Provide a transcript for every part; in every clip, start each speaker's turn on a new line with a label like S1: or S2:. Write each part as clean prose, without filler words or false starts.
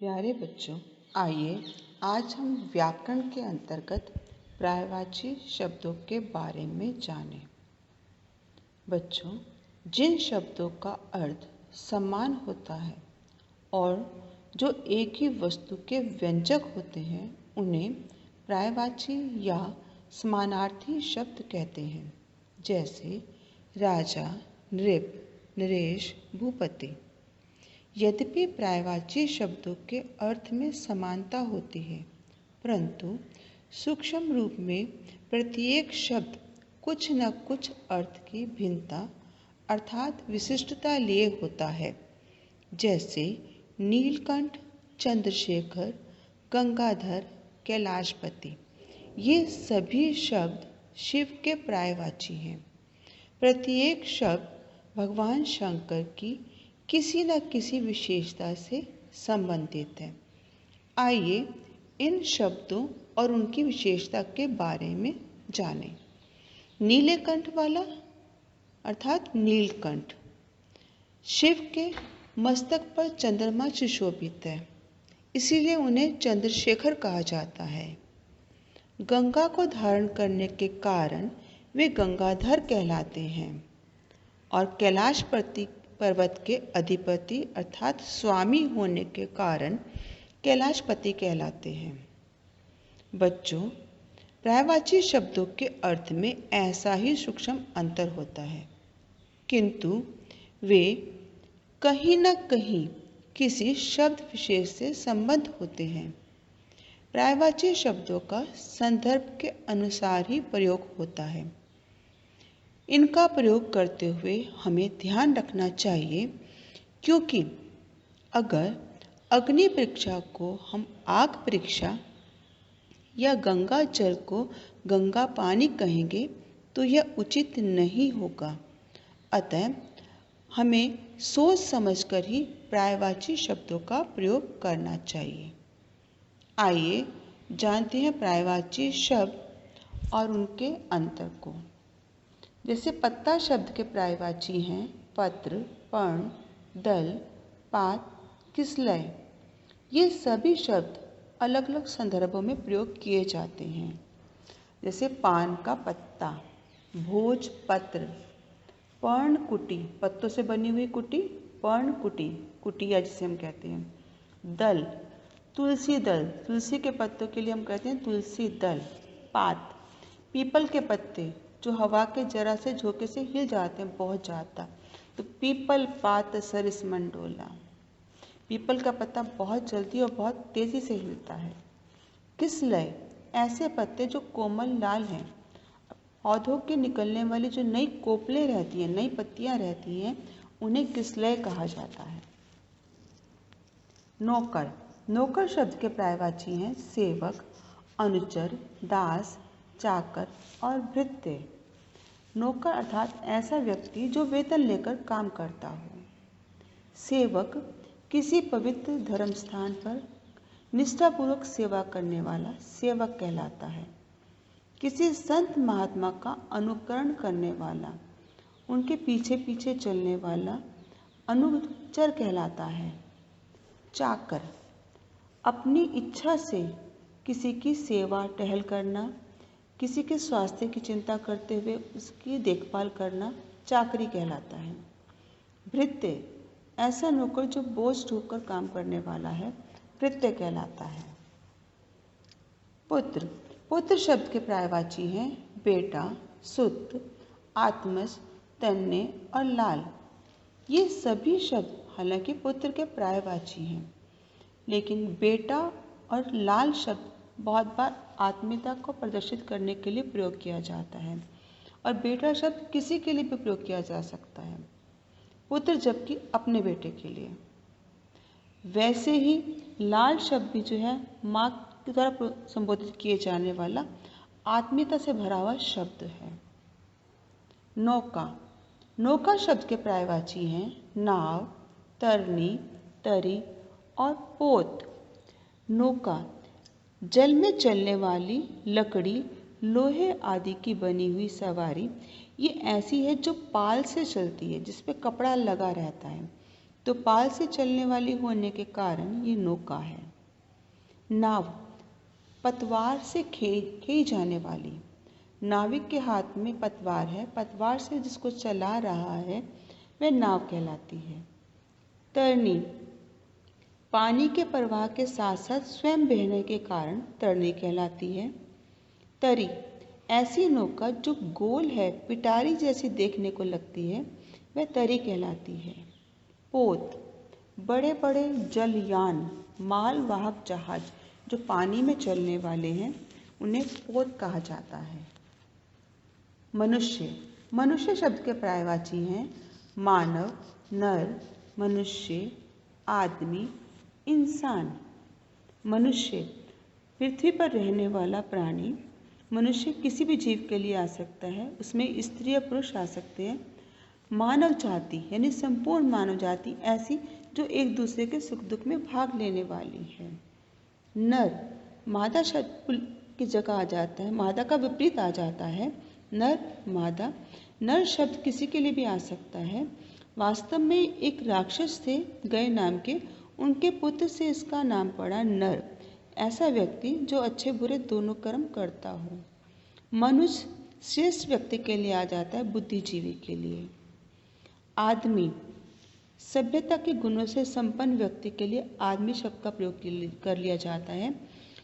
S1: प्यारे बच्चों, आइए आज हम व्याकरण के अंतर्गत पर्यायवाची शब्दों के बारे में जानें। बच्चों, जिन शब्दों का अर्थ समान होता है और जो एक ही वस्तु के व्यंजक होते हैं उन्हें पर्यायवाची या समानार्थी शब्द कहते हैं। जैसे राजा, नृप, नरेश, भूपति। यद्यपि पर्यायवाची शब्दों के अर्थ में समानता होती है, परंतु सूक्ष्म रूप में प्रत्येक शब्द कुछ न कुछ अर्थ की भिन्नता अर्थात विशिष्टता लिए होता है। जैसे नीलकंठ, चंद्रशेखर, गंगाधर, कैलाशपति। ये सभी शब्द शिव के पर्यायवाची हैं। प्रत्येक शब्द भगवान शंकर की किसी न किसी विशेषता से संबंधित है। आइए इन शब्दों और उनकी विशेषता के बारे में जानें। नीले कंठ वाला अर्थात नीलकंठ शिव के मस्तक पर चंद्रमा सुशोभित है, इसीलिए उन्हें चंद्रशेखर कहा जाता है। गंगा को धारण करने के कारण वे गंगाधर कहलाते हैं और कैलाश पर्वत के अधिपति अर्थात स्वामी होने के कारण कैलाशपति कहलाते हैं। बच्चों, पर्यायवाची शब्दों के अर्थ में ऐसा ही सूक्ष्म अंतर होता है, किंतु वे कहीं न कहीं किसी शब्द विशेष से संबद्ध होते हैं। पर्यायवाची शब्दों का संदर्भ के अनुसार ही प्रयोग होता है। इनका प्रयोग करते हुए हमें ध्यान रखना चाहिए, क्योंकि अगर अग्नि परीक्षा को हम आग परीक्षा या गंगा जल को गंगा पानी कहेंगे तो यह उचित नहीं होगा। अतः हमें सोच समझकर ही पर्यायवाची शब्दों का प्रयोग करना चाहिए। आइए जानते हैं पर्यायवाची शब्द और उनके अंतर को। जैसे पत्ता शब्द के पर्यायवाची हैं पत्र, पर्ण, दल, पात, किसलय। ये सभी शब्द अलग अलग संदर्भों में प्रयोग किए जाते हैं। जैसे पान का पत्ता, भोज पत्र, पर्ण कुटी, पत्तों से बनी हुई कुटी, पर्ण कुटी, कुटिया जिसे हम कहते हैं। दल, तुलसी दल, तुलसी के पत्तों के लिए हम कहते हैं तुलसी दल। पात, पीपल के पत्ते जो हवा के जरा से झोंके से हिल जाते हैं बहुत ज़्यादा, तो पीपल पात सरिस मंडोला। पीपल का पत्ता बहुत जल्दी और बहुत तेज़ी से हिलता है। किसलय, ऐसे पत्ते जो कोमल लाल हैं, पौधों के निकलने वाली जो नई कोपलें रहती हैं, नई पत्तियां रहती हैं, उन्हें किसलय कहा जाता है। नौकर, नौकर शब्द के पर्यायवाची हैं सेवक, अनुचर, दास, चाकर और भृत्य। नौकर अर्थात ऐसा व्यक्ति जो वेतन लेकर काम करता हो। सेवक, किसी पवित्र धर्म स्थान पर निष्ठापूर्वक सेवा करने वाला सेवक कहलाता है। किसी संत महात्मा का अनुकरण करने वाला, उनके पीछे पीछे चलने वाला अनुचर कहलाता है। चाकर, अपनी इच्छा से किसी की सेवा टहल करना, किसी के स्वास्थ्य की चिंता करते हुए उसकी देखभाल करना चाकरी कहलाता है। भृत्य, ऐसा नौकर जो बोझ ढोकर काम करने वाला है, भृत्य कहलाता है। पुत्र, पुत्र शब्द के पर्यायवाची हैं बेटा, सुत, आत्मज, तन्ने और लाल। ये सभी शब्द हालांकि पुत्र के पर्यायवाची हैं, लेकिन बेटा और लाल शब्द बहुत बार आत्मीयता को प्रदर्शित करने के लिए प्रयोग किया जाता है और बेटा शब्द किसी के लिए भी प्रयोग किया जा सकता है, पुत्र जबकि अपने बेटे के लिए। वैसे ही लाल शब्द भी जो है माँ के द्वारा संबोधित किए जाने वाला आत्मीयता से भरा हुआ शब्द है। नौका, नौका शब्द के पर्यायवाची हैं नाव, तरनी, तरी और पोत। नौका, जल में चलने वाली लकड़ी, लोहे आदि की बनी हुई सवारी। ये ऐसी है जो पाल से चलती है, जिस पे कपड़ा लगा रहता है। तो पाल से चलने वाली होने के कारण ये नौका है। नाव, पतवार से खींची जाने वाली। नाविक के हाथ में पतवार है, पतवार से जिसको चला रहा है वह नाव कहलाती है। तरनी, पानी के प्रवाह के साथ साथ स्वयं बहने के कारण तरनी कहलाती है। तरी, ऐसी नौका जो गोल है, पिटारी जैसी देखने को लगती है, वह तरी कहलाती है। पोत, बड़े बड़े जलयान, मालवाहक जहाज जो पानी में चलने वाले हैं उन्हें पोत कहा जाता है। मनुष्य, मनुष्य शब्द के पर्यायवाची हैं मानव, नर, मनुष्य, आदमी, इंसान। मनुष्य, पृथ्वी पर रहने वाला प्राणी। मनुष्य किसी भी जीव के लिए आ सकता है, उसमें स्त्री या पुरुष आ सकते हैं। मानव जाति यानी संपूर्ण मानव जाति, ऐसी जो एक दूसरे के सुख दुख में भाग लेने वाली है। नर, मादा शब्द की जगह आ जाता है, मादा का विपरीत आ जाता है, नर मादा। नर शब्द किसी के लिए भी आ सकता है। वास्तव में एक राक्षस थे गय नाम के, उनके पुत्र से इसका नाम पड़ा नर। ऐसा व्यक्ति जो अच्छे बुरे दोनों कर्म करता हो। मनुष्य श्रेष्ठ व्यक्ति के लिए आ जाता है, बुद्धिजीवी के लिए। आदमी, सभ्यता के गुणों से संपन्न व्यक्ति के लिए आदमी शब्द का प्रयोग कर लिया जाता है।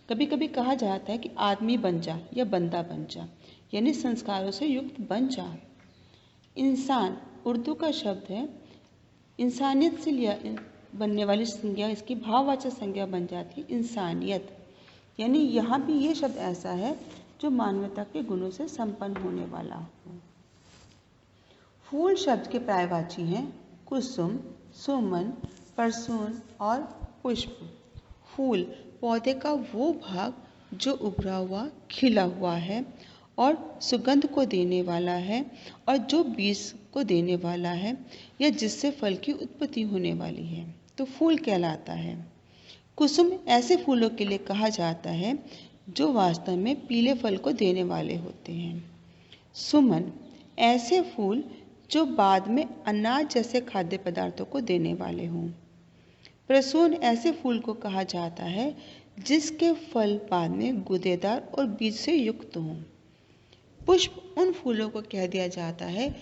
S1: कभी कभी कहा जाता है कि आदमी बन जा या बंदा बन जा, यानी संस्कारों से युक्त बन जा। इंसान, उर्दू का शब्द है, इंसानियत से लिया बनने वाली संज्ञा, इसकी भाववाचक संज्ञा बन जाती है इंसानियत, यानी यहाँ भी ये शब्द ऐसा है जो मानवता के गुणों से संपन्न होने वाला हो। फूल शब्द के पर्यायवाची हैं कुसुम, सुमन, परसून और पुष्प। फूल, पौधे का वो भाग जो उभरा हुआ, खिला हुआ है और सुगंध को देने वाला है और जो बीज को देने वाला है या जिससे फल की उत्पत्ति होने वाली है, तो फूल कहलाता है। कुसुम ऐसे फूलों के लिए कहा जाता है जो वास्तव में पीले फल को देने वाले होते हैं। सुमन, ऐसे फूल जो बाद में अनाज जैसे खाद्य पदार्थों को देने वाले हों। प्रसून, ऐसे फूल को कहा जाता है जिसके फल बाद में गूदेदार और बीज से युक्त हों। पुष्प, उन फूलों को कह दिया जाता है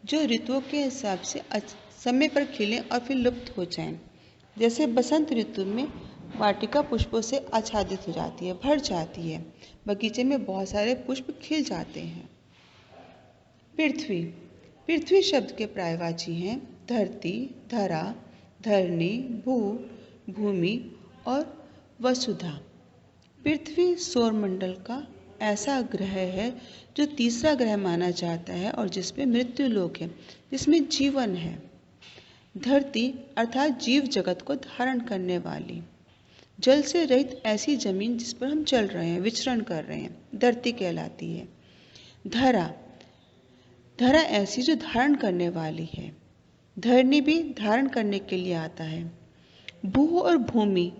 S1: जो ऋतुओं के हिसाब से समय पर खिलें और फिर लुप्त हो जाएं। जैसे बसंत ऋतु में वाटिका पुष्पों से आच्छादित हो जाती है, भर जाती है, बगीचे में बहुत सारे पुष्प खिल जाते हैं। पृथ्वी, पृथ्वी शब्द के पर्यायवाची हैं धरती, धरा, धरनी, भू, भूमि और वसुधा। पृथ्वी सौरमंडल का ऐसा ग्रह है जो तीसरा ग्रह माना जाता है और जिसमें मृत्यु लोक है, जिसमें जीवन है। धरती अर्थात जीव जगत को धारण करने वाली, जल से रहित ऐसी जमीन जिस पर हम चल रहे हैं, विचरण कर रहे हैं, धरती कहलाती है। धरा, धरा ऐसी जो धारण करने वाली है। धरनी भी धारण करने के लिए आता है। भू और भूमि,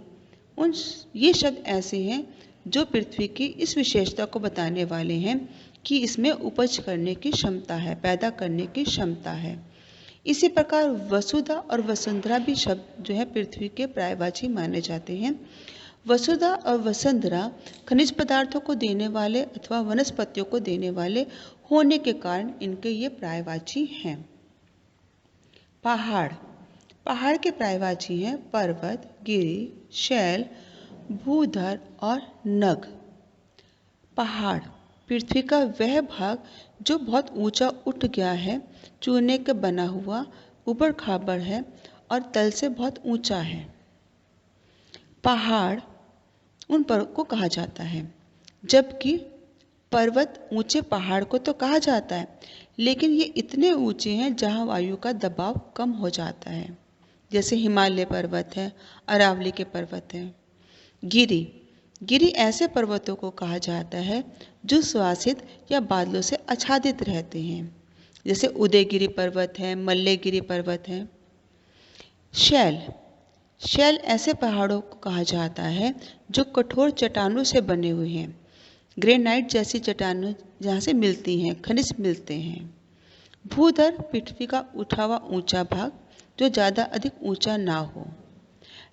S1: ये शब्द ऐसे हैं जो पृथ्वी की इस विशेषता को बताने वाले हैं कि इसमें उपज करने की क्षमता है, पैदा करने की क्षमता है। इसी प्रकार वसुधा और वसुंधरा भी शब्द जो है पृथ्वी के पर्यायवाची माने जाते हैं। वसुधा और वसुंधरा खनिज पदार्थों को देने वाले अथवा वनस्पतियों को देने वाले होने के कारण इनके ये पर्यायवाची हैं। पहाड़, पहाड़ के पर्यायवाची हैं पर्वत, गिरि, शैल, भूधर और नग। पहाड़, पृथ्वी का वह भाग जो बहुत ऊंचा उठ गया है, चूने का बना हुआ, ऊबड़ खाबड़ है और तल से बहुत ऊंचा है। पहाड़ उन पर को कहा जाता है, जबकि पर्वत ऊंचे पहाड़ को तो कहा जाता है, लेकिन ये इतने ऊंचे हैं जहां वायु का दबाव कम हो जाता है, जैसे हिमालय पर्वत है, अरावली के पर्वत हैं। गिरि, गिरि ऐसे पर्वतों को कहा जाता है जो सुवासित या बादलों से आच्छादित रहते हैं, जैसे उदयगिरि पर्वत है, मल्लयगिरि पर्वत है। शैल, शैल ऐसे पहाड़ों को कहा जाता है जो कठोर चट्टानों से बने हुए हैं, ग्रेनाइट जैसी चट्टानों जहाँ से मिलती हैं, खनिज मिलते हैं। भूधर, पृथ्वी का उठा हुआ ऊंचा भाग जो ज़्यादा अधिक ऊंचा ना हो।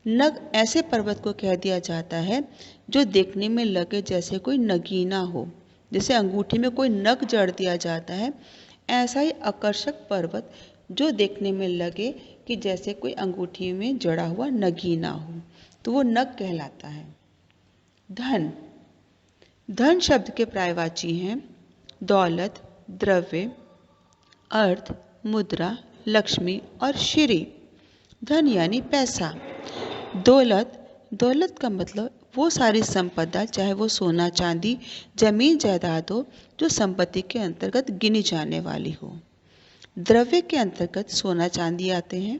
S1: नग ऐसे पर्वत को कह दिया जाता है जो देखने में लगे जैसे कोई नगीना हो। जैसे अंगूठी में कोई नग जड़ दिया जाता है, ऐसा ही आकर्षक पर्वत जो देखने में लगे कि जैसे कोई अंगूठी में जड़ा हुआ नगीना हो, तो वो नग कहलाता है। धन। धन शब्द के पर्यायवाची हैं दौलत, द्रव्य, अर्थ, मुद्रा, लक्ष्मी और श्री। धन यानी पैसा। दौलत। दौलत का मतलब वो सारी संपदा, चाहे वो सोना चांदी, जमीन जायदाद हो, जो संपत्ति के अंतर्गत गिनी जाने वाली हो। द्रव्य के अंतर्गत सोना चांदी आते हैं।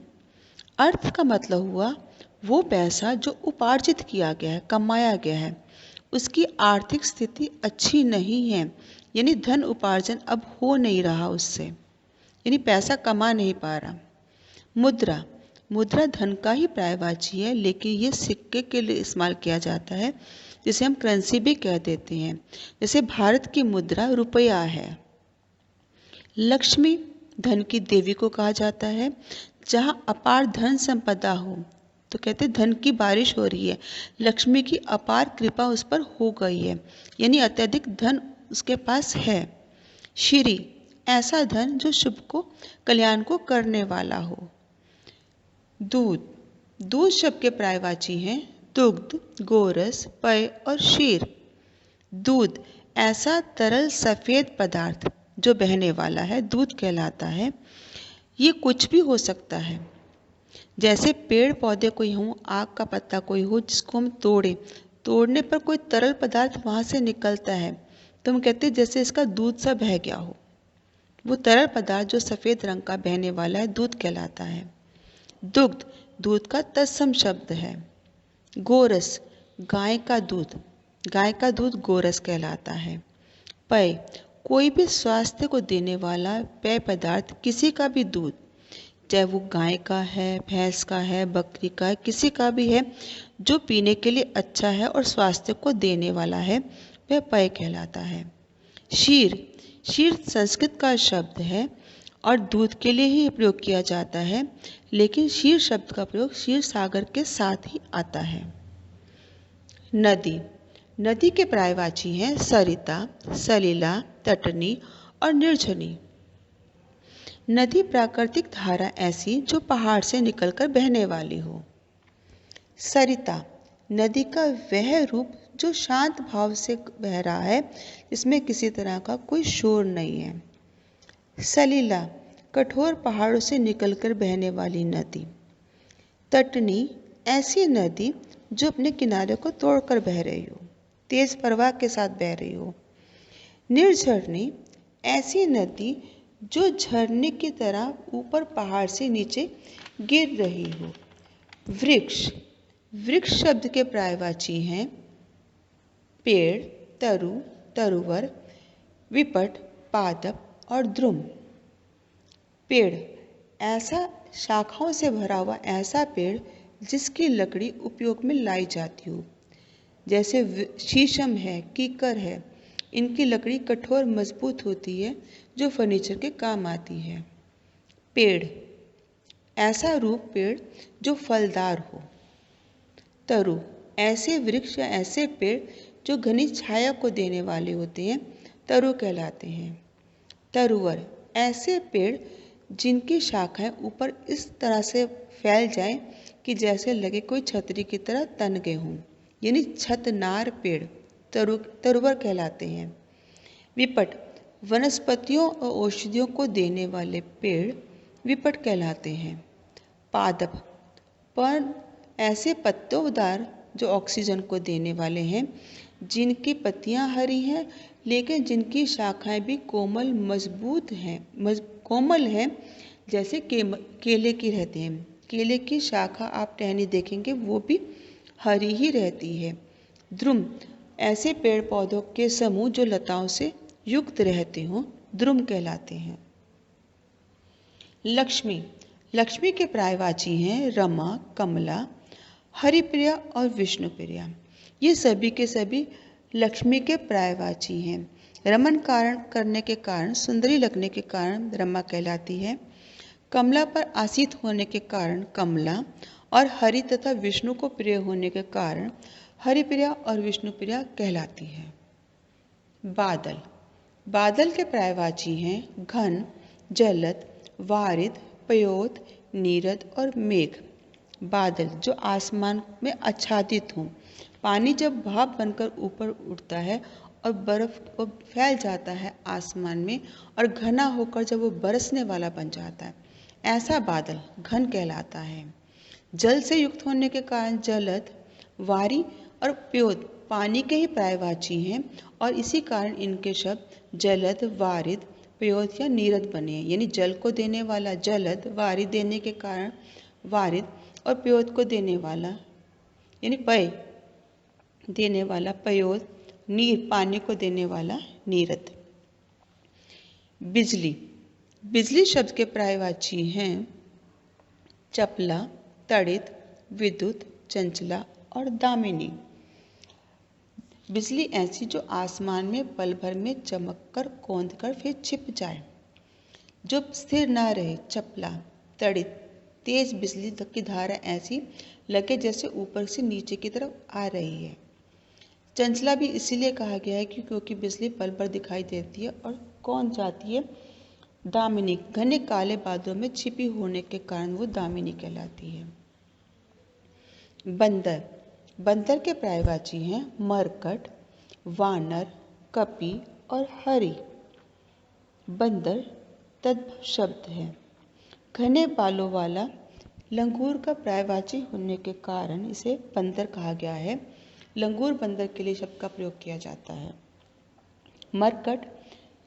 S1: अर्थ का मतलब हुआ वो पैसा जो उपार्जित किया गया है, कमाया गया है, उसकी आर्थिक स्थिति अच्छी नहीं है, यानी धन उपार्जन अब हो नहीं रहा उससे, यानी पैसा कमा नहीं पा रहा। मुद्रा। मुद्रा धन का ही पर्यायवाची है, लेकिन ये सिक्के के लिए इस्तेमाल किया जाता है, जिसे हम करेंसी भी कह देते हैं। जैसे भारत की मुद्रा रुपया है। लक्ष्मी धन की देवी को कहा जाता है। जहाँ अपार धन संपदा हो तो कहते हैं धन की बारिश हो रही है, लक्ष्मी की अपार कृपा उस पर हो गई है, यानी अत्यधिक धन उसके पास है। श्री। ऐसा धन जो शुभ को, कल्याण को करने वाला हो। दूध। दूध शब्द के पर्यायवाची हैं दुग्ध, गोरस, पेय और क्षीर। दूध ऐसा तरल सफेद पदार्थ जो बहने वाला है, दूध कहलाता है। ये कुछ भी हो सकता है, जैसे पेड़ पौधे कोई हो, आग का पत्ता कोई हो जिसको हम तोड़ने पर कोई तरल पदार्थ वहाँ से निकलता है, तो हम कहते हैं जैसे इसका दूध सा बह गया हो। वो तरल पदार्थ जो सफ़ेद रंग का बहने वाला है, दूध कहलाता है। दुग्ध दूध का तत्सम शब्द है। गोरस गाय का दूध, गाय का दूध गोरस कहलाता है। पेय कोई भी स्वास्थ्य को देने वाला पेय पदार्थ, किसी का भी दूध, चाहे वो गाय का है, भैंस का है, बकरी का है, किसी का भी है, जो पीने के लिए अच्छा है और स्वास्थ्य को देने वाला है, वह पेय कहलाता है। क्षीर। क्षीर संस्कृत का शब्द है और दूध के लिए ही प्रयोग किया जाता है, लेकिन क्षीर शब्द का प्रयोग क्षीर सागर के साथ ही आता है। नदी। नदी के पर्यायवाची हैं सरिता, सलिला, तटनी और निर्झरी। नदी प्राकृतिक धारा ऐसी जो पहाड़ से निकलकर बहने वाली हो। सरिता नदी का वह रूप जो शांत भाव से बह रहा है, जिसमें किसी तरह का कोई शोर नहीं है। सलिला कठोर पहाड़ों से निकलकर बहने वाली नदी। तटनी ऐसी नदी जो अपने किनारे को तोड़कर बह रही हो, तेज प्रवाह के साथ बह रही हो। निर्झरनी ऐसी नदी जो झरने की तरह ऊपर पहाड़ से नीचे गिर रही हो। वृक्ष। वृक्ष शब्द के पर्यायवाची हैं पेड़, तरु, तरुवर, विपट, पादप और द्रुम। पेड़ ऐसा शाखाओं से भरा हुआ ऐसा पेड़ जिसकी लकड़ी उपयोग में लाई जाती हो, जैसे शीशम है, कीकर है। इनकी लकड़ी कठोर मजबूत होती है जो फर्नीचर के काम आती है। पेड़ ऐसा रूप पेड़ जो फलदार हो। तरु ऐसे वृक्ष या ऐसे पेड़ जो घनी छाया को देने वाले होते हैं, तरु कहलाते हैं। तरुवर ऐसे पेड़ जिनकी शाखाएं ऊपर इस तरह से फैल जाएं कि जैसे लगे कोई छतरी की तरह तन गए हों, यानी छतनार पेड़ तरुवर कहलाते हैं। विपट वनस्पतियों और औषधियों को देने वाले पेड़ विपट कहलाते हैं। पादप पर ऐसे पत्तोंदार जो ऑक्सीजन को देने वाले हैं, जिनकी पत्तियां हरी हैं लेकिन जिनकी शाखाएं भी कोमल मजबूत हैं, कोमल हैं, जैसे केले की रहती हैं। केले की शाखा आप टहनी देखेंगे वो भी हरी ही रहती है। द्रुम ऐसे पेड़ पौधों के समूह जो लताओं से युक्त रहते हों, द्रुम कहलाते हैं। लक्ष्मी। लक्ष्मी के पर्यायवाची हैं रमा, कमला, हरिप्रिया और विष्णुप्रिया। ये सभी के सभी लक्ष्मी के पर्यायवाची हैं। रमन कारण करने के कारण, सुंदरी लगने के कारण रमा कहलाती है। कमला पर आसीत होने के कारण कमला और हरि तथा विष्णु को प्रिय होने के कारण हरिप्रिया और विष्णुप्रिया कहलाती है। बादल। बादल के पर्यायवाची हैं घन, जलद, वारिद, पयोत, नीरद और मेघ। बादल जो आसमान में आच्छादित हों। पानी जब भाप बनकर ऊपर उठता है और बर्फ को फैल जाता है आसमान में और घना होकर जब वो बरसने वाला बन जाता है, ऐसा बादल घन कहलाता है। जल से युक्त होने के कारण जलद, वारी और प्योत पानी के ही पर्यायवाची हैं और इसी कारण इनके शब्द जलद, वारिद, प्योत या नीरद बने हैं। यानी जल को देने वाला जलद, वारी देने के कारण वारिद और प्योत को देने वाला यानी पय देने वाला पयोत, नीर पानी को देने वाला नीरद। बिजली। बिजली शब्द के पर्यायवाची हैं चपला, तड़ित, विद्युत, चंचला और दामिनी। बिजली ऐसी जो आसमान में पल भर में चमककर कौंधकर फिर छिप जाए, जो स्थिर न रहे, चपला। तड़ित तेज बिजली की धारा ऐसी लगे जैसे ऊपर से नीचे की तरफ आ रही है। चंचला भी इसीलिए कहा गया है क्योंकि बिजली पल भर दिखाई देती है और कौंध जाती है। दामिनी घने काले बादलों में छिपी होने के कारण वो दामिनी कहलाती है। बंदर। बंदर के पर्यायवाची हैं मरकट, वानर, कपि और हरि। बंदर तद्भव शब्द है। घने बालों वाला लंगूर का पर्यायवाची होने के कारण इसे बंदर कहा गया है। लंगूर बंदर के लिए शब्द का प्रयोग किया जाता है। मरकट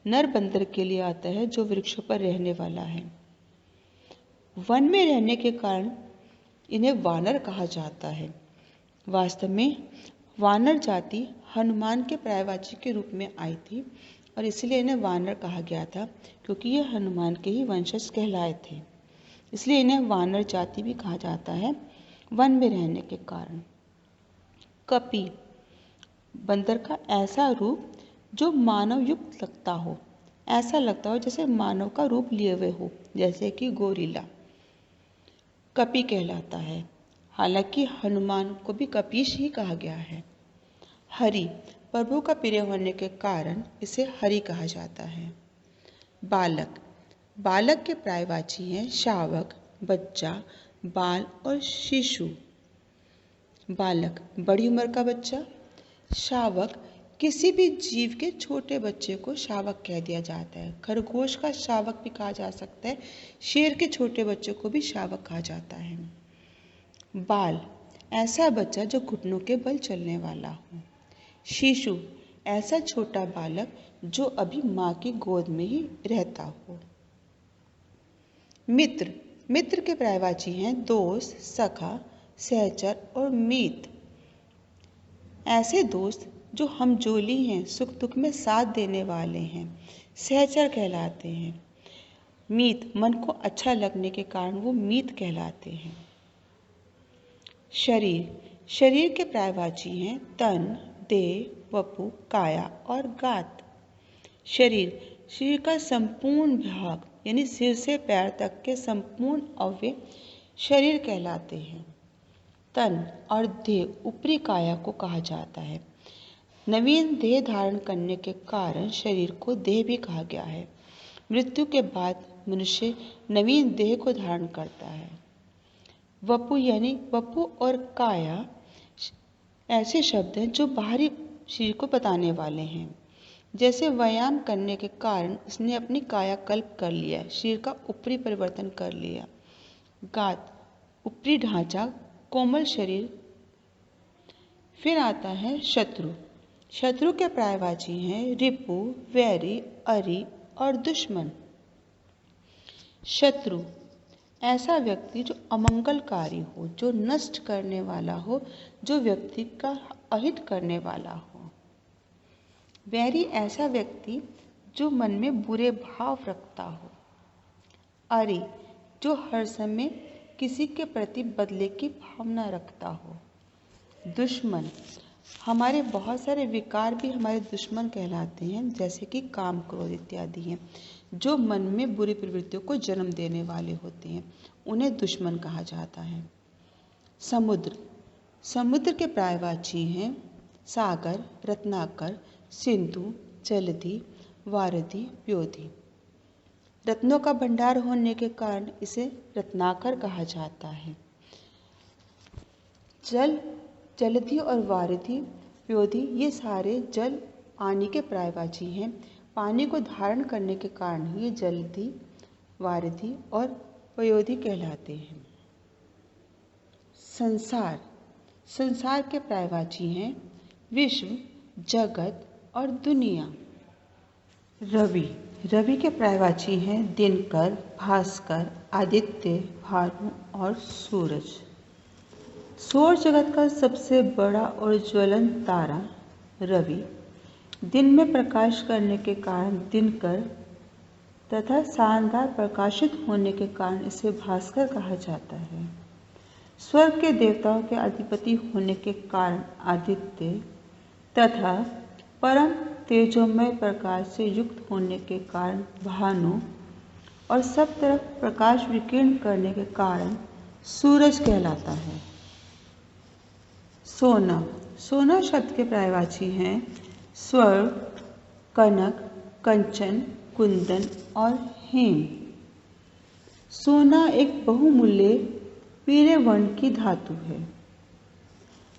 S1: नर बंदर के लिए आता है जो वृक्षों पर रहने वाला है। वन में रहने के कारण इन्हें वानर कहा जाता है। वास्तव में वानर जाति हनुमान के पर्यायवाची के रूप में आई थी और इसलिए इन्हें वानर कहा गया था क्योंकि ये हनुमान के ही वंशज कहलाए थे। इसलिए इन्हें वानर जाति भी कहा जाता है वन में रहने के कारण। कपि बंदर का ऐसा रूप जो मानव युक्त लगता हो, ऐसा लगता हो जैसे मानव का रूप लिए हुए हो, जैसे कि गोरिल्ला कपि कहलाता है। हालांकि हनुमान को भी कपीश ही कहा गया है। हरि प्रभु का प्रिय होने के कारण इसे हरि कहा जाता है। बालक। बालक के पर्यायवाची हैं शावक, बच्चा, बाल और शिशु। बालक बड़ी उम्र का बच्चा। शावक किसी भी जीव के छोटे बच्चे को शावक कह दिया जाता है। खरगोश का शावक भी कहा जा सकता है। शेर के छोटे बच्चे को भी शावक कहा जाता है। बाल ऐसा बच्चा जो घुटनों के बल चलने वाला हो। शिशु ऐसा छोटा बालक जो अभी माँ की गोद में ही रहता हो। मित्र। मित्र के पर्यायवाची हैं दोस्त, सखा, सहचर और मीत। ऐसे दोस्त जो हमजोली हैं, सुख दुख में साथ देने वाले हैं, सहचर कहलाते हैं। मीत मन को अच्छा लगने के कारण वो मीत कहलाते हैं। शरीर। शरीर के पर्यायवाची हैं तन, देह, वपु, काया और गात। शरीर शरीर का संपूर्ण भाग यानी सिर से पैर तक के संपूर्ण अवयव शरीर कहलाते हैं। तन और देह ऊपरी काया को कहा जाता है। नवीन देह धारण करने के कारण शरीर को देह भी कहा गया है। मृत्यु के बाद मनुष्य नवीन देह को धारण करता है। वपु यानी वपु और काया ऐसे शब्द हैं जो बाहरी शरीर को बताने वाले हैं। जैसे व्यायाम करने के कारण उसने अपनी काया कल्प कर लिया, शरीर का ऊपरी परिवर्तन कर लिया। गात ऊपरी ढांचा, कोमल शरीर। फिर आता है शत्रु। शत्रु के पर्यायवाची हैं रिपु, वैरी, अरि और दुश्मन। शत्रु ऐसा व्यक्ति जो अमंगलकारी हो, जो नष्ट करने वाला हो, जो व्यक्ति का अहित करने वाला हो। वैरी ऐसा व्यक्ति जो मन में बुरे भाव रखता हो। अरि जो हर समय किसी के प्रति बदले की भावना रखता हो। दुश्मन हमारे बहुत सारे विकार भी हमारे दुश्मन कहलाते हैं, जैसे कि काम, क्रोध इत्यादि हैं। जो मन में बुरी प्रवृत्तियों को जन्म देने वाले होते हैं, उन्हें दुश्मन कहा जाता है। समुद्र, समुद्र के पर्यायवाची हैं सागर, रत्नाकर, सिंधु, जलधि, वारधि, व्योधि। रत्नों का भंडार होने के कारण इसे रत्नाकर कहा जाता है। जल, जलधि और वारधि, व्योधि ये सारे जल पानी के पर्यायवाची हैं। पानी को धारण करने के कारण ये जलधि, वारधि और व्योधि कहलाते हैं। संसार, संसार के पर्यायवाची हैं विश्व, जगत और दुनिया। रवि, रवि के पर्यायवाची हैं दिनकर, भास्कर, आदित्य, भानु और सूरज। सौर जगत का सबसे बड़ा और ज्वलंत तारा रवि दिन में प्रकाश करने के कारण दिनकर तथा शानदार प्रकाशित होने के कारण इसे भास्कर कहा जाता है। स्वर्ग के देवताओं के अधिपति होने के कारण आदित्य तथा परम तेजोमय प्रकाश से युक्त होने के कारण भानु और सब तरफ प्रकाश विकीर्ण करने के कारण सूरज कहलाता है। सोना, सोना शब्द के पर्यायवाची हैं स्वर्ण, कनक, कंचन, कुंदन और हेम। सोना एक बहुमूल्य पीले वर्ण की धातु है।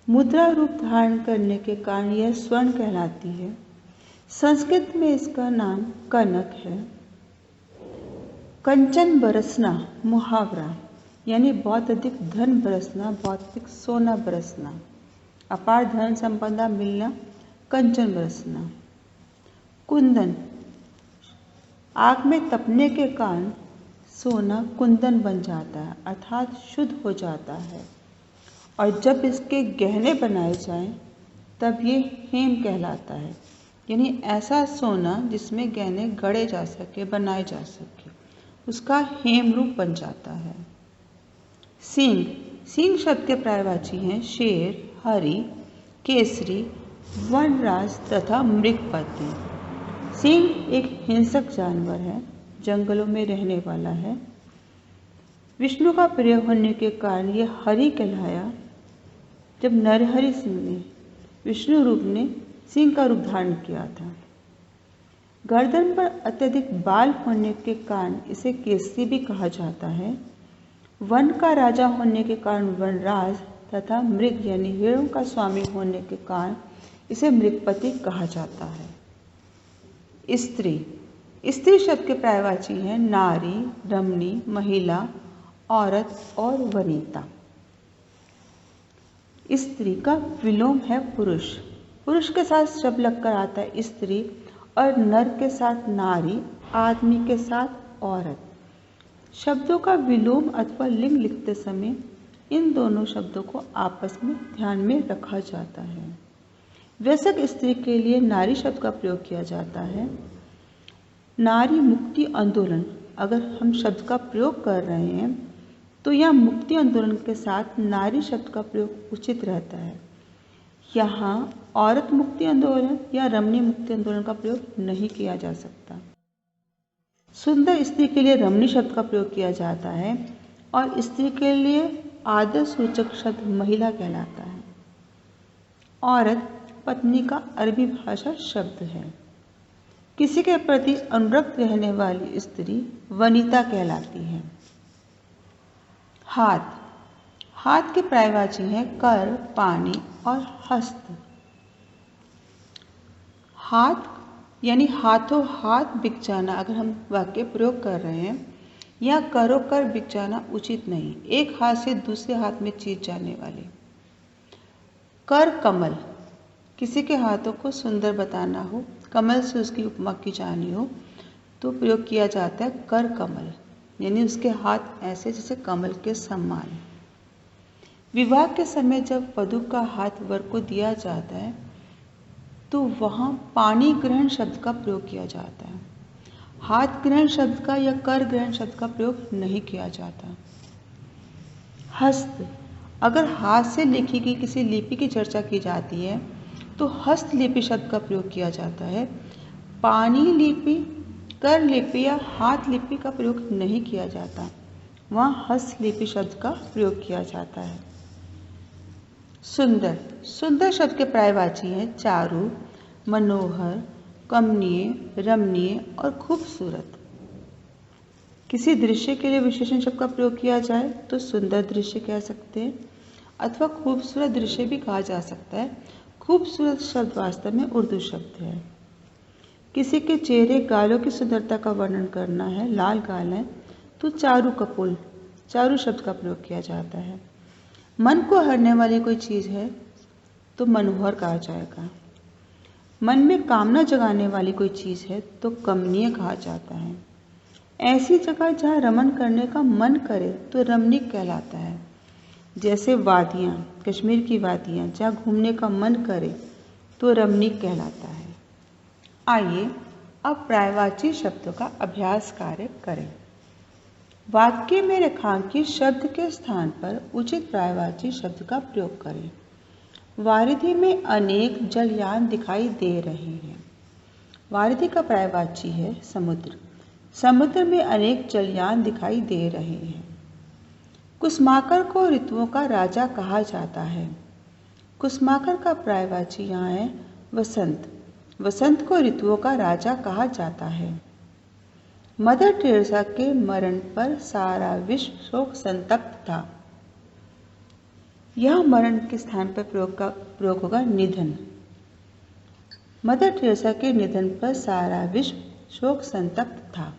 S1: मुद्रा रूप धारण करने के कारण यह स्वर्ण कहलाती है। संस्कृत में इसका नाम कनक है। कंचन बरसना मुहावरा यानी बहुत अधिक धन बरसना, बहुत अधिक सोना बरसना, अपार धन संपदा मिलना, कंचन बरसना। कुंदन, आग में तपने के कारण सोना कुंदन बन जाता है अर्थात शुद्ध हो जाता है, और जब इसके गहने बनाए जाएं तब ये हेम कहलाता है, यानी ऐसा सोना जिसमें गहने गढ़े जा सके, बनाए जा सके, उसका हेम रूप बन जाता है। सींग, सींग शब्द के पर्यायवाची हैं शेर, हरि, केसरी, वनराज तथा मृगपति। सिंह एक हिंसक जानवर है, जंगलों में रहने वाला है। विष्णु का प्रिय होने के कारण यह हरि कहलाया। जब नरहरि सिंह ने विष्णु रूप ने सिंह का रूप धारण किया था। गर्दन पर अत्यधिक बाल होने के कारण इसे केसरी भी कहा जाता है। वन का राजा होने के कारण वनराज तथा मृग यानी हिरणों का स्वामी होने के कारण इसे मृगपति कहा जाता है। स्त्री, स्त्री शब्द के पर्यायवाची हैं नारी, रमणी, महिला, औरत और वनिता। स्त्री का विलोम है पुरुष। पुरुष के साथ शब्द लगकर आता है स्त्री और नर के साथ नारी, आदमी के साथ औरत। शब्दों का विलोम अथवा लिंग लिखते समय इन दोनों शब्दों को आपस में ध्यान में रखा जाता है। वयस्क स्त्री के लिए नारी शब्द का प्रयोग किया जाता है। नारी मुक्ति आंदोलन, अगर हम शब्द का प्रयोग कर रहे हैं तो यह मुक्ति आंदोलन के साथ नारी शब्द का प्रयोग उचित रहता है। यहाँ औरत मुक्ति आंदोलन या रमणी मुक्ति आंदोलन का प्रयोग नहीं किया जा सकता। सुंदर स्त्री के लिए रमणी शब्द का प्रयोग किया जाता है और स्त्री के लिए आदर सूचक शब्द महिला कहलाता है। औरत पत्नी का अरबी भाषा शब्द है। किसी के प्रति अनुरक्त रहने वाली स्त्री वनिता कहलाती है। हाथ, हाथ के पर्यायवाची हैं कर, पानी और हस्त। हाथ यानी हाथों हाथ बिक जाना, अगर हम वाक्य प्रयोग कर रहे हैं, या करो कर बिक जाना उचित नहीं, एक हाथ से दूसरे हाथ में चीज जाने वाले। कर कमल, किसी के हाथों को सुंदर बताना हो, कमल से उसकी उपमा की जानी हो तो प्रयोग किया जाता है कर कमल, यानी उसके हाथ ऐसे जैसे कमल के समान। विवाह के समय जब वधू का हाथ वर को दिया जाता है तो वहाँ पानी ग्रहण शब्द का प्रयोग किया जाता है। हाथ ग्रहण शब्द का या कर ग्रहण शब्द का प्रयोग नहीं किया जाता। हस्त, अगर हाथ से लिखी गई किसी लिपि की चर्चा की जाती है तो हस्तलिपि शब्द का प्रयोग किया जाता है। पानी लिपि कर लिपि या हाथ लिपि का प्रयोग नहीं किया जाता, वहाँ हस्तलिपि शब्द का प्रयोग किया जाता है। सुंदर। सुंदर शब्द के पर्यायवाची हैं चारु, मनोहर, कमनीय, रमणीय और खूबसूरत। किसी दृश्य के लिए विशेषण शब्द का प्रयोग किया जाए तो सुंदर दृश्य कह सकते हैं अथवा खूबसूरत दृश्य भी कहा जा सकता है। खूबसूरत शब्द वास्तव में उर्दू शब्द है। किसी के चेहरे गालों की सुंदरता का वर्णन करना है, लाल गाल है तो चारु कपोल, चारु शब्द का प्रयोग किया जाता है। मन को हरने वाली कोई चीज़ है तो मनोहर कहा जाएगा। मन में कामना जगाने वाली कोई चीज़ है तो कमनीय कहा जाता है। ऐसी जगह जहाँ रमन करने का मन करे तो रमणीक कहलाता है। जैसे वादियाँ, कश्मीर की वादियाँ, जहाँ घूमने का मन करे तो रमणीक कहलाता है। आइए अब पर्यायवाची शब्दों का अभ्यास कार्य करें। वाक्य में रेखांकित शब्द के स्थान पर उचित पर्यायवाची शब्द का प्रयोग करें। वारिधि में अनेक जलयान दिखाई दे रहे हैं। वारिधि का पर्यायवाची है समुद्र। समुद्र में अनेक जलयान दिखाई दे रहे हैं। कुसमाकर को ऋतुओं का राजा कहा जाता है। कुसमाकर का पर्यायवाची यहाँ है वसंत। वसंत को ऋतुओं का राजा कहा जाता है। मदर टेरेसा के मरण पर सारा विश्व शोक संतप्त था। यह मरण के स्थान पर प्रयोग होगा निधन। मदर टेरेसा के निधन पर सारा विश्व शोक संतप्त था।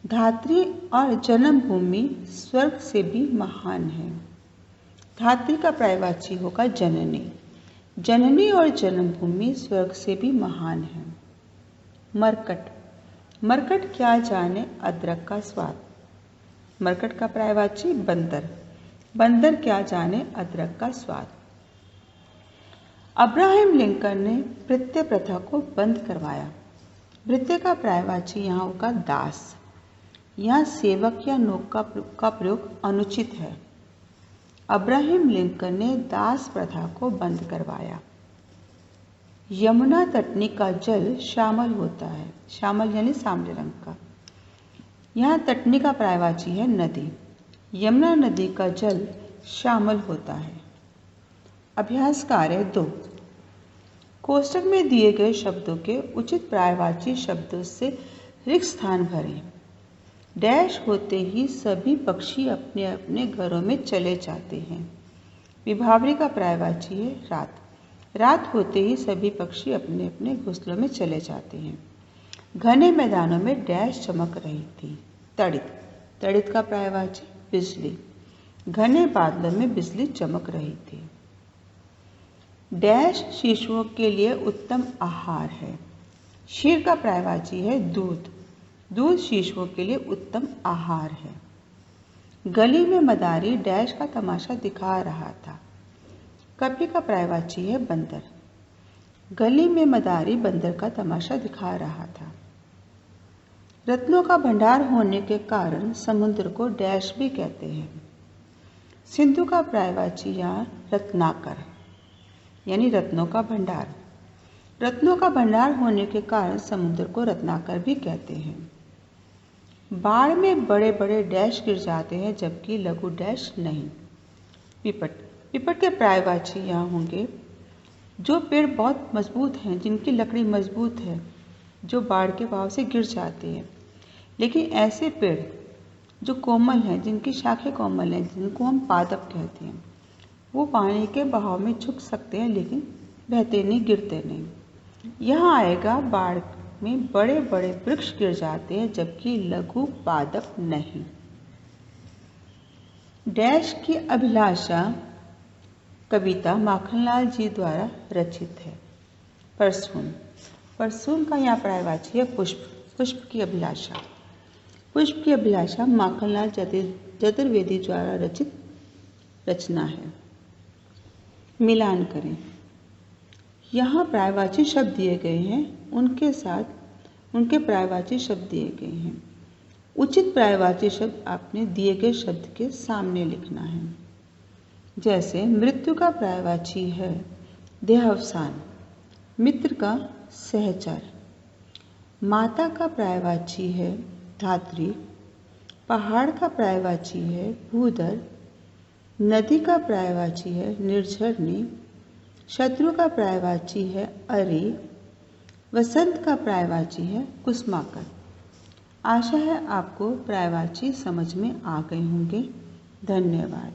S1: धात्री और जन्मभूमि स्वर्ग से भी महान है। धात्री का पर्यायवाची होगा जननी। जननी और जन्मभूमि स्वर्ग से भी महान है। मरकट। मरकट क्या जाने अदरक का स्वाद। मरकट का पर्यायवाची बंदर। बंदर क्या जाने अदरक का स्वाद। अब्राहम लिंकन ने भृत्य प्रथा को बंद करवाया। भृत्य का पर्यायवाची यहाँ होगा दास। यहाँ सेवक या नौकर का प्रयोग अनुचित है। अब्राहम लिंकन ने दास प्रथा को बंद करवाया। यमुना तटनी का जल श्यामल होता है। श्यामल यानी सांवले रंग का। यहाँ तटनी का पर्यायवाची है नदी। यमुना नदी का जल श्यामल होता है। अभ्यास कार्य 2। कोष्टक में दिए गए शब्दों के उचित पर्यायवाची शब्दों से रिक्त स्थान भरें। डैश होते ही सभी पक्षी अपने अपने घरों में चले जाते हैं। विभावरी का पर्यायवाची है रात। रात होते ही सभी पक्षी अपने अपने घोंसलों में चले जाते हैं। घने मैदानों में डैश चमक रही थी। तड़ित। तड़ित का पर्यायवाची बिजली। घने बादलों में बिजली चमक रही थी। डैश शिशुओं के लिए उत्तम आहार है। क्षीर का पर्यायवाची है दूध। दूध शिशुओं के लिए उत्तम आहार है। गली में मदारी डैश का तमाशा दिखा रहा था। कपी का पर्यायवाची है बंदर। गली में मदारी बंदर का तमाशा दिखा रहा था। रत्नों का भंडार होने के कारण समुद्र को डैश भी कहते हैं। सिंधु का पर्यायवाची यहाँ रत्नाकर यानी रत्नों का भंडार। रत्नों का भंडार होने के कारण समुद्र को रत्नाकर भी कहते हैं। बाढ़ में बड़े बड़े डैश गिर जाते हैं जबकि लघु डैश नहीं। पिपट। पिपट के पर्यायवाची यहाँ होंगे जो पेड़ बहुत मजबूत हैं, जिनकी लकड़ी मजबूत है, जो बाढ़ के बहाव से गिर जाते हैं। लेकिन ऐसे पेड़ जो कोमल हैं, जिनकी शाखें कोमल हैं, जिनको हम पादप कहते हैं, वो पानी के बहाव में झुक सकते हैं लेकिन बहते नहीं, गिरते नहीं। यहाँ आएगा बाढ़ में बड़े बड़े वृक्ष गिर जाते हैं जबकि लघु पादप नहीं। डैश की अभिलाषा कविता माखनलाल जी द्वारा रचित है। परसून। परसून का यहाँ पर्यायवाची है पुष्प। पुष्प की अभिलाषा। पुष्प की अभिलाषा माखनलाल चतुर्वेदी द्वारा रचित रचना है। मिलान करें। यहाँ पर्यायवाची शब्द दिए गए हैं, उनके साथ उनके पर्यायवाची शब्द दिए गए हैं। उचित पर्यायवाची शब्द आपने दिए गए शब्द के सामने लिखना है। जैसे मृत्यु का पर्यायवाची है देहावसान, मित्र का सहचर, माता का पर्यायवाची है धात्री, पहाड़ का पर्यायवाची है भूधर, नदी का पर्यायवाची है निर्झरनी, शत्रु का पर्यायवाची है अरे, वसंत का पर्यायवाची है कुसुमाकर। आशा है आपको पर्यायवाची समझ में आ गए होंगे। धन्यवाद।